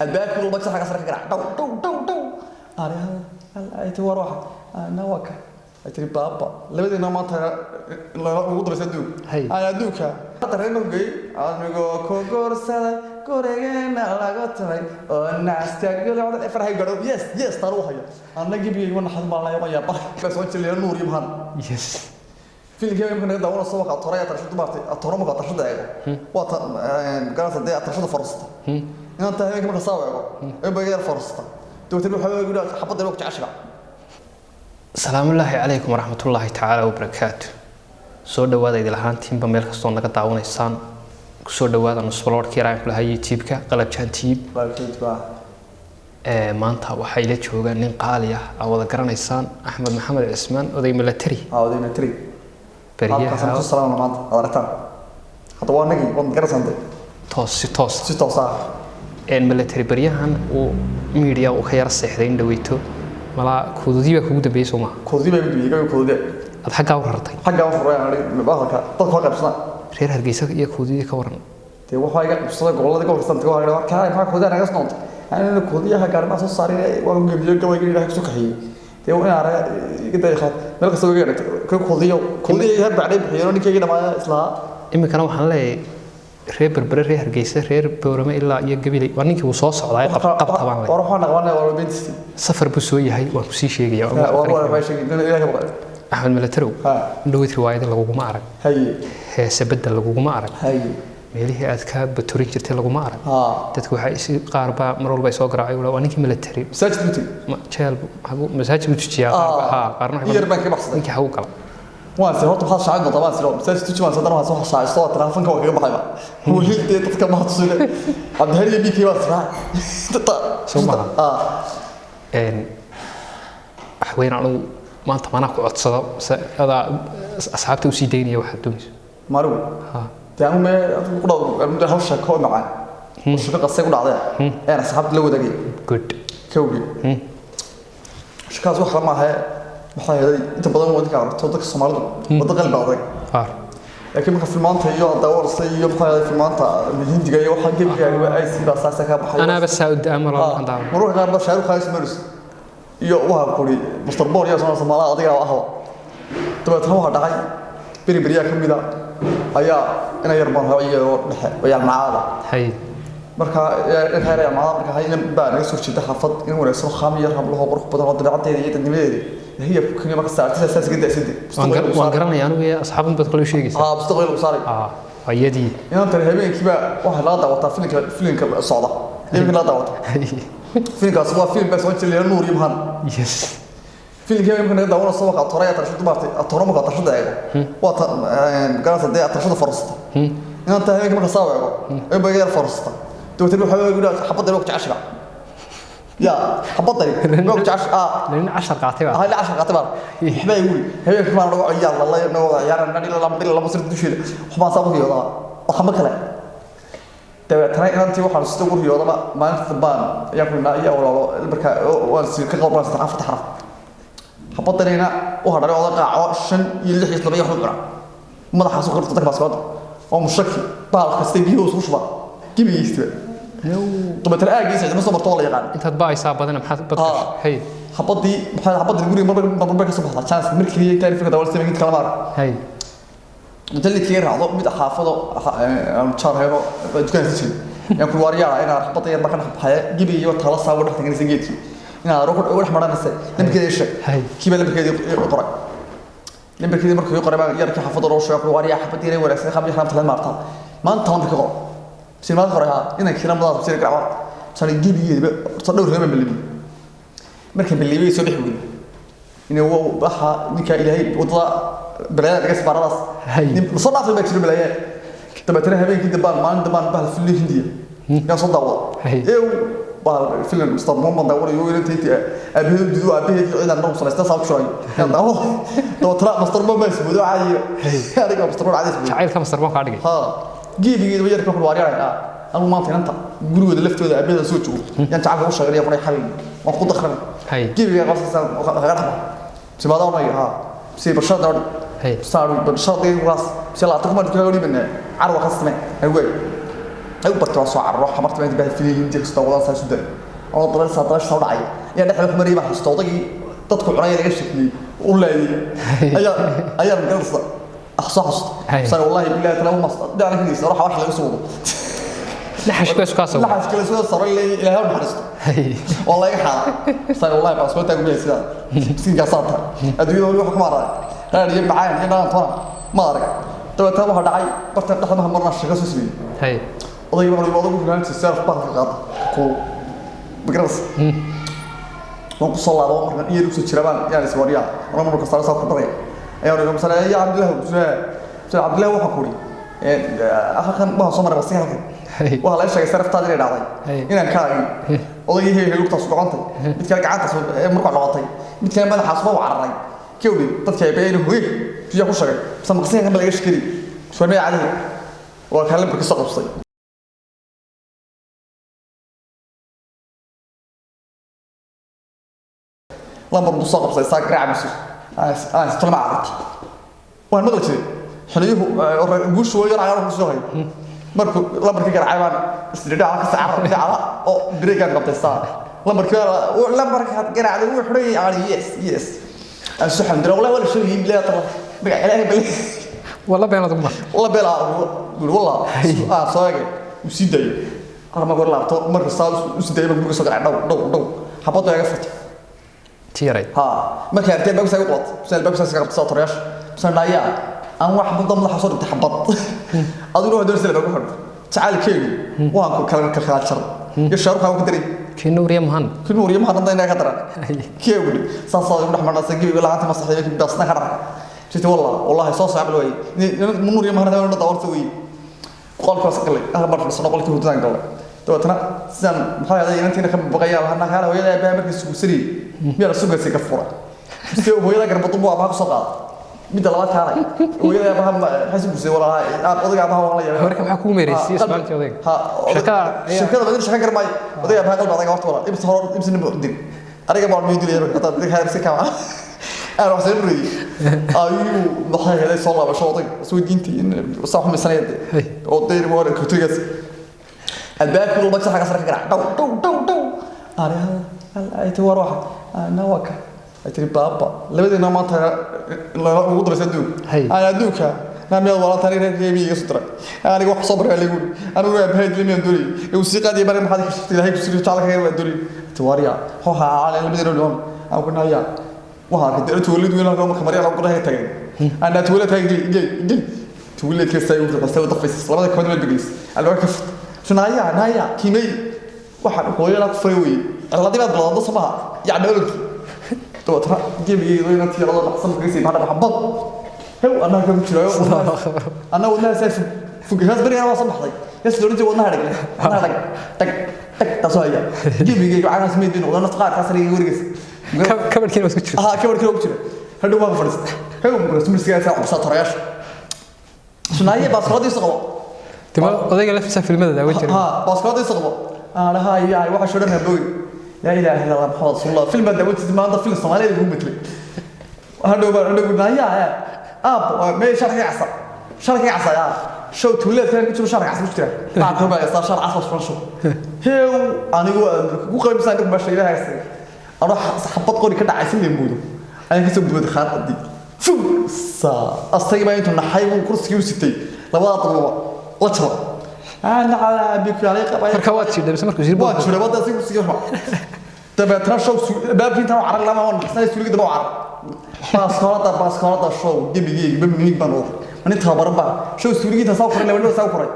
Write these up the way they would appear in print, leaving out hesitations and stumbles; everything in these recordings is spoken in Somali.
الباب كله بس حاجه سرك دو دو دو دو انا هل ايت وروح انا وك ايتري بابا لبدينا ما ترى لا ugu daraysa duug ana duugka tareen ugu anigo ko gorsada koreena laga tahay oo naasta galada farxay garo yes taruuxaya ana gibiyay wana xad ma la yaaba ka soo jilay nuur yimhan yes filimka yimkan naga dawada soo waxa toraya tarshadu baartay atoro ma tarshada eego waa gaarta day tarshada farsta inta habeenka marka soo eego ee bageer farsta دوتي waxa ay gudad xabada loo jacashka السلام الله عليكم ورحمة الله تعالى وبركاته soo dhawaada idil ahaantiinba meel kastoo naga daawanaysaan ku soo dhawaada nusbalood kiiraan ku lahay YouTube-ka qalabjaan TV maanta waxa ila jooga nin qaali ah wada garanaysaan Axmed Maxamed Cismaan oday military bariyaha salaam maanta adartaan hada waa nagi wad garasantay toos military bariyahan oo media oo ka yar seexday in dhaweyto mala koodii kugu dambeeyay Soomaa koodii baa biyay koodii ad xagga u rartay xagga u furayaan bahalka dadka qabsana reer Hargeysa iyo koodii ka waran tii waxa ay qabsada gobolada gobolka Santa Clara ka ay ma koodii naga snood ana koodiyaha gaarma soo saaray waa gabiyo gabayga ilaahay ku kaxiyay tii waa ara igada yahay meel ka soo gaartay ka koodii har bacday bixiyo ninkayga dhamaa isla imikana waxaan leeyahay reer berbere reer Hargeysa reer Boorama ilaa iyo Gabiley waa ninkii uu soo socday qabtaan leh waxaan naqwanay waa beentisti safar buu soo yahay waan ku sii sheegaya waa ma sheegay ilaahay baqay Axmed Military dhawid riwaayada lagu ma arag heesa bedel lagu ma arag meelihii aad ka batorin jirtay lagu ma arag dadku waxay si qaar ba mar walba soo garaacay waa ninkii military masaajid mutijiya qaarna yar baan ka baxsaday ninkii hawo kala waan si horta waxa shaqo dabaan siro masaajid tujiman sadana waa soo xasaaysto telefoonka waa kaga baxayba wiiltay dadka ma tusile abdahari bikii waa sraa Soomaa waxweyn anu maanta mana ku codsado ada asxaabta u sii deynaya waxa doonayso maru taan ma ku dhaw muddo hawsha ka macaan shaqo qasay ku dhacday ee asxaabta la wadaagay good kowgi shaqaas waxa ma aha waxay inta badan wadka aragto dadka Soomaalidu wada qalbi adag laakiin marka filmaanta iyo daawada iyo maxay filmaanta hindiga iyo waxa gebiga ay si baasaasa ka baxay ana bas saud amar aan daaw maruux qaar ba shaaru khays marus iyo waxa qori Mr. Boor iyo Soomaaliya adiga ah dabad waxa dhacay bariya kamida ayaa ina yar baan iyo dhaxe ayaa macaada marka xeeray macaada marka hayna baan soo jeeda xafad in wanaagsan khamiir hablaha qurux badan oo dabeecaddeeda iyo dadnimadeeda هي كنا ما قصرت أساس قد أسدي. وانقرنا يعني ويا أصحاب بدخلوا شيء قصير. بستغل وصاري. ويدي. يعني ترى هبين كبا واحد لا ضغط فيلم الصعدة. يمكن لا ضغط. فيلم كاسوا فيلم بس وانت اللي النور يمهن. يس. فيلم كذا يمكن يدور الصباح على الطريقة ترشد بارتي الطريقة ما ترشد دقيقة. وات قالت الدقيقة ترشد فرصة. يعني أنت هبين كمان صاوع. يبغى غير فرصة. توتي له حبيبي يقول حبض الوقت 10. يا حبطني وقت 10 لين 10 قاطبه هاي 10 قاطبه حبا يقول هي كمان روح عيال الله ينور عيال ندي لا مصير دشيل وما صابو يودا وخما كلا ترى انت waxa soo gur yooda maalinta baan ayaa ku naayaa walaalo marka waan si ka qowran saxaafada xaraf xabadana waxa dharay wada qaaco 5 iyo 6 iyo 7 qara madaxa soo qorta dadka baasqad oo mushaki baal kasta biyo soo shuba gibiista طب ترى اجي ما صبرت والله يقان انت بايسا بدنا محد هي حبضي حبض الغري مره كسب حلا chance مركي تعرف كده ولا سمعت كلام هي انت اللي كير عضو مد حافظه شهر هيرو دكان سيل يعني كل واريا انا حبضي ير بكن حياه جيبي iyo tala saabo dhaxtan in sigeedki ina roog wax maranaysa nimkeeda sheeg kiba nimkeeda qoray nimkeeda markuu qoray baa yarka xafado roo sheeg wariya xabadii inay wanaagsan qabli xaramta la maarta maanta waan ka qor سينما فرها إن كنا مضاد بسير كعوار صار يجيب صدور هنا بالليبي مركب بالليبي يسوي حبيبي إنه هو بحا نكا إلهي وطلع بلاد قص براس صنع في بيت البلاد تبى ترى هبين كده بال ما عنده بال في الهندية يا صدق والله إيو بال فيلم مستر محمد داور يقول أنت أبيه بدو أبيه إذا نوم صار استصعب شوي يا داور تو ترى مستر محمد بدو عادي هذا كان مستر عادي شعير كم مستر محمد عادي جيبي ويرك كل واريا أنا ما أنت جرود لفت وذا أبدا سوتشو يعني تعرف وش غير يا حبيبي ما خد خرنا جيبي يا قصص غيرها سبادة ونا سي برشاد صاروا برشاد راس سلا تكمل كل يوم منه عروة خصنا هقول أيوة برتوا صار روح حمرت ما تبهت فيه يمدي استوى صار سودان أنا طلعت 19 صار عي يعني إحنا مريبة استوضي تدخل عليا ليش شكلي ولا أيام قرصة أخصص صار والله بالله تلو مصر ده أنا كذي صراحة واحد لبسه لحش كويس كاسو لحش كويس صار لي إلى هون حرست والله يحال صار والله بس قلت أقول يا سيدان سين قصاتها أدوي له حكم رأي أنا يجيب معاين أنا طبعا ما أرجع تبى تبى هذا عي برتب لحظة مرة الشخص اسمي هاي والله يبغى الموضوع في نفس السالفة بعض الغلط كو بقرص وانكو صلى الله عليه وسلم يلبس الشربان يعني سواريا أنا مرة كسر صار كبرية أيوة يوم مثلا يا عبد الله سيد عبد الله وحكوري أخذ ما صمر بس يعني وهلا إيش يصير في تادري داعي هنا كاري والله هي لقطة سقطتي بتكلم عن تصوير مركب لقطي بتكلم أنا حاسبه وعرّي كيودي تتكلم بينه هوي في يوم شغل بس مقصين كم بلاقيش كذي شو ما عليه وأكلم بك الصقر بصي لما بدو الصقر بصي صار قرع بس طلع عرض وأنا ما قلت حليه وش شوي يرى على وش شوي مركو لما كي قرع عيبان استدعاء على كسر على أو بريكان قبل الصار لما قرع على وحري على يس السحن درا ولا شيء بلا ترى بقى إلهي بلي والله بينا ضمه والله بلا قول والله صايق وسيدي أنا ما أقول لا تو مرة صار وسيدي بقول صقر دو حبطه يا قفت تيري ها ما كان تبي بس يقط بس بس صقر بس طريش بس لا يا أنا واحد ضمن حصل تحبط أدور هدول سلبي بقول تعال كيلو وانكو كلام كخال شر يشرب كم كدري كنوريا مهان كنوريا مهان ضينا كتر كيولي صاصا يروح مرة سجى يقول أنت مصلحة بس نخرج شفت والله صاص عبل وعي منوريا مهان ده ولا دور سوي قال كويس قلي أنا برضه صنع قلت هو تاني دولة توتنا سن هاي أنت هنا كم بقيا هنا هلا ويا بيعمل السوسري بيا السوق سيكفورة هو يلا قرب طبوا أبغى صقات ميد الله تعالى ويا بهم حسب سوي ولا أضيع بها والله هورك حكومة رئيسي اسمعت يا ضيق شركة بدل شركة قرماي أضيع بها قلب هذا قوات ولا يبص هور يبص نبغى ندير أرجع بعد ميدو ليه طب ذيك هاي سكوا أنا راح سيري أيوه ضحية هذا صار بشاطئ سوي دينتي صاحب مسنية أضيع مور كتير الباب كله بس حاجة صار كرع دو أنا هلا أيتوا روح أنا وك أتري بابا لبدي نما ترى لا وضر سدوك أنا دوك نعم يلا والله تاني رجيبي يسطر أنا واحد صبر اللي يقول أنا ويا بهيد لمن دوري الموسيقى دي برا ما حد يشتري هاي كسر تعال خير دوري تواريا هو على اللي بدي اليوم أو كنا يا وها كده تولد وين أنا كمريا لو كنا هي تاني أنا تولد هاي جي تولد كيس تايو بس تايو طفيس صلاة كمان ما بيجلس الوقت شو نايا كيمي واحد هو يلا فريوي الله دي بعد بلاد صباح يعني قلت تو ترى جيبي وين تيجي الله أحسن كيسي هذا محبط هو أنا كم شيء أنا والله سيف فوق هذا بري أنا وصل محطي يس دوري جو والله هذا أنا تك تصايا جيبي عنا سميت دين والله نتقار كسري يوريس كبر كيلو مسكتش كبر كيلو مسكتش هذا ما فرست هو بس مسكين ساعة بس ترياش شناية بس خلاص يسقط تمام قضية لفسها في المدى ده وجهي بس خلاص يسقط أنا هاي واحد شو رنا بقول لا إله إلا الله محمد رسول الله فيلم ده وانت ما عندك فيلم الصومالي يقول مثلي هذا قلنا يا ما شركة عصا يا شو تولد كان كتير شركة عصا مشتري بعد هو بقى صار شركة عصا فرنسا هو أنا هو قريب ساعة كم بشتري لها هسه أروح حبط قولي كده عايزين يمودوا أنا كسب بود خاطر دي فو أصلا ما أنتم نحيم كرسي وستي لبعض طلبة وتشوا أنا على بيك عليك مركوات شيء ده بس مركز يربو وات شو لبعض أصلا كرسي يربو تبى ترى شو باب كنت أنا عرق لما هون حسنا يسولي كده بعرق باسكارات شو جيبي بميك بنور أنا تخبر بقى شو سوري كده سافر ولا سافر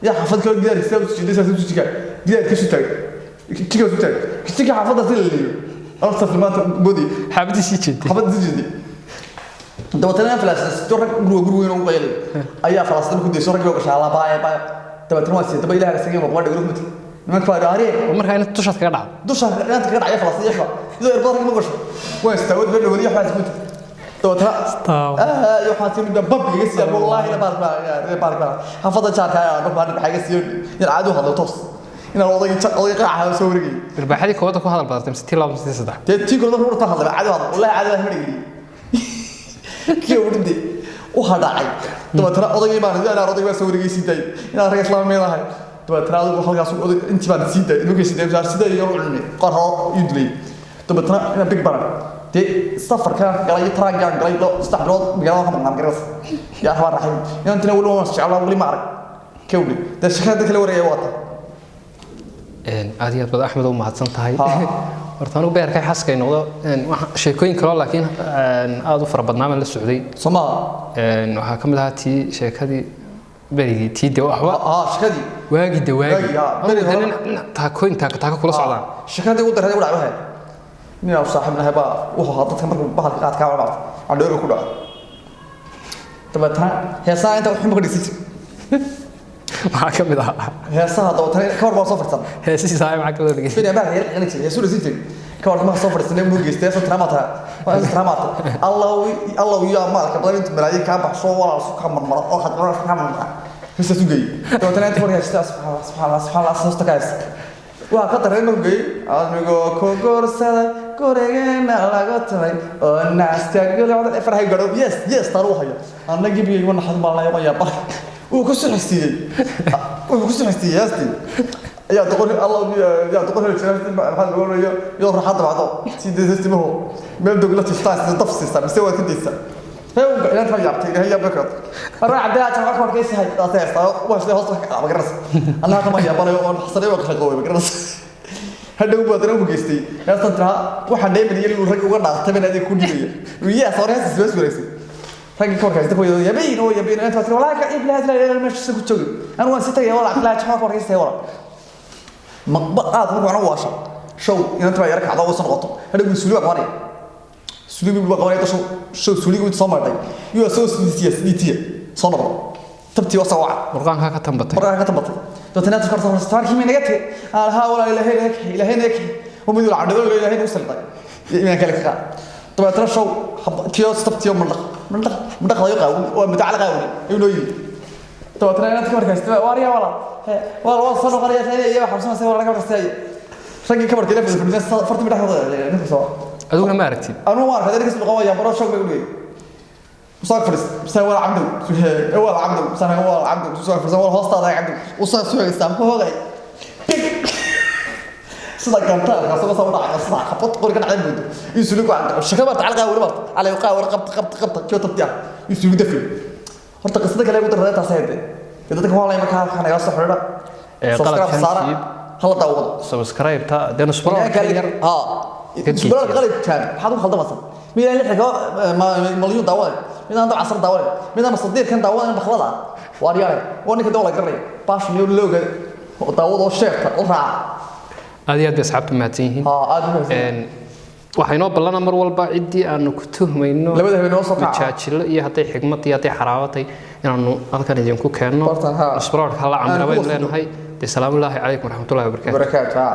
يا حفظ كل جدار يسوي شيء ده يسوي شيء جدار كيسو تاعي كيسو تاعي كيسو حفظ زي اللي أرسل في المات بودي حبيت شيء جدي حبيت شيء جدي ده وتنا فلاس تروح جرو ينوم قيل أيها فلاس تروح كده سوري جوك شالا باي تبى تروح تبى إلى هالسنين ما بعد جرو مثل ما كفاية عليه عمرك هاي نتوشت كذا دوشة أنت كذا عيا فلاس يشوا إذا إرباطك ما قش وين استويت بينه ودي حاجة مثل توتها يحاسبني ببب يسير والله لا بارك حفظت شارك يا رب هذا حاجه يسير يلعبوا هذا توس ان الوضع قاعه سوري الباحدي كودا كو هذا بدرت 60 لا 63 تي كل مره تهضر عاد والله عاد ما مريقي كيو ودي وهذا عيب توتها odagay baan ila oday waa sawirigay siday ina rag islaamay lahay dabeetana adigu halkaas intii baan siida inuu siida sida iyo cilmi qaro idlay dabeetana ina big bang dee safarka galay traangan galay do istaxrood magaalada ka maqnaan garas yaa xawar raxay inta wali waan jeclaa wali ma arag kawli da shaqada kale wareeyay wata aad iyo aad baad Axmed u mahadsan tahay horta anu beerkay xaskay noqdo sheekooyin kale laakiin aad u fara badnaa la socday Soomaa waxa kamid ah tii sheekadii berigi tii de waxba shaqadii waagi taako kula socdaan shaqadii u daray u dhacay nin oo saaxiibna haba wuxuu hadda markuu bahalka qaad ka wada adoo ku dhaco tabatana heesaa inta wuxuu ma dhigay waxa kamid ah heesaha dabatana ka hor baa soo farsan heesii saaxiib waxa kamid ah bini baa yar qani jiray heesuu sidii ka hor ma soo farsan inuu geystay soo tramata Allah ya maalka badan inta malaayiin ka baxso wala soo ka marmar oo hadra ka marmar heesa sugay dabatana inta hor heestaa subhanallah soo takaas waa ka dareen markay anigo ko gorsada koreena laga tahay oo naasta galada farhay garo yes taru hayo anagi bi wana xad ma la yaaba uu ku suxistiyay yaasti ayaa doqon Allah ya doqon heelay maxaa loo leeyo iyo raxad bacdo sideedestimaho meel dogla tistaas tafsiisa mise waa kadisa heew inaan ka yaabtay heeya bakad raac daa ta wax warkaysi hay taasaysta wax la hoos ka garas Allah kama yaabanayo oo xasanay waa ka shaqooy garas hadda uu badan u geystay heestan taa waxa dheemayay inuu rag uga dhaastay inay ku dhigay wiya sooreys isbes wareysay rag ka warkaysta ku yabiin inta tii walaa ka iblaad la meesha ku joogo aan waan sitay wala aqlaa jamaa ka warkaysta wala maqbaad markuu waasha show inta yar ka cadaw san qoto hadda uu suuliga qabanay suuliga buu qabanay show suuliga uu soo martay iyo soo siyaasiyiin soo noqdo tabtii waa sawac warqanka ka tambatay dadna dadka korta starkii ma nagate ha wala ilaahay ومن العدو اللي هنا وصلت يعني كلك قا طبعا ترى شو كيوس تبتيو من دق يقع ومتعلق قوي يقولوا طبعا ترى انا تكبر كاست واريا ولا وصلوا قريه ثانيه يا 50 سنه ولا قبل استاي رجل كبر تلفز في الناس فرت مدح نفس سوا ادونا ما عرفتي انا ما اعرف هذيك اسمه قويه برا شو بيقولوا وصار فرس بس هو عبده هو عبده بس انا هو عبده وصار فرس هو هوستا هذا عبده وصار سوى استام هو غاي sida gantaal ka soo dhacay sida xabad qoriga dhacay muddo isugu aan shaqada tacalqa wala bart ala yuqa wala qabta joogta isugu dafin horta qisada kale ugu darada taasayde dadka waa la markaa waxaan naga soo xiriira subscribe saara hala daawado subscribe ta dana subscribe subscribe qalib taan waxaad u khaldamasan miyay la xigo maliyun daawada midaan dad casar daawada midaan sadiir kan daawada bakhlada waariyay waa ninka dawla garay baash niyo looga daawado sheekta u raac aad iyo aad bay asxaabtu mahadsan yihiin waxaynoo ballana mar walba ciddii aanu ku tuhmayno labada habeen oo soo kaca jaajilo iyo hadday xigmad iyo hadday xaraabatay inaanu halkan idinku keenno isbaraarka la camrabayn leenahay salaamu alaykum waraxmatullaahi wabarakaatuh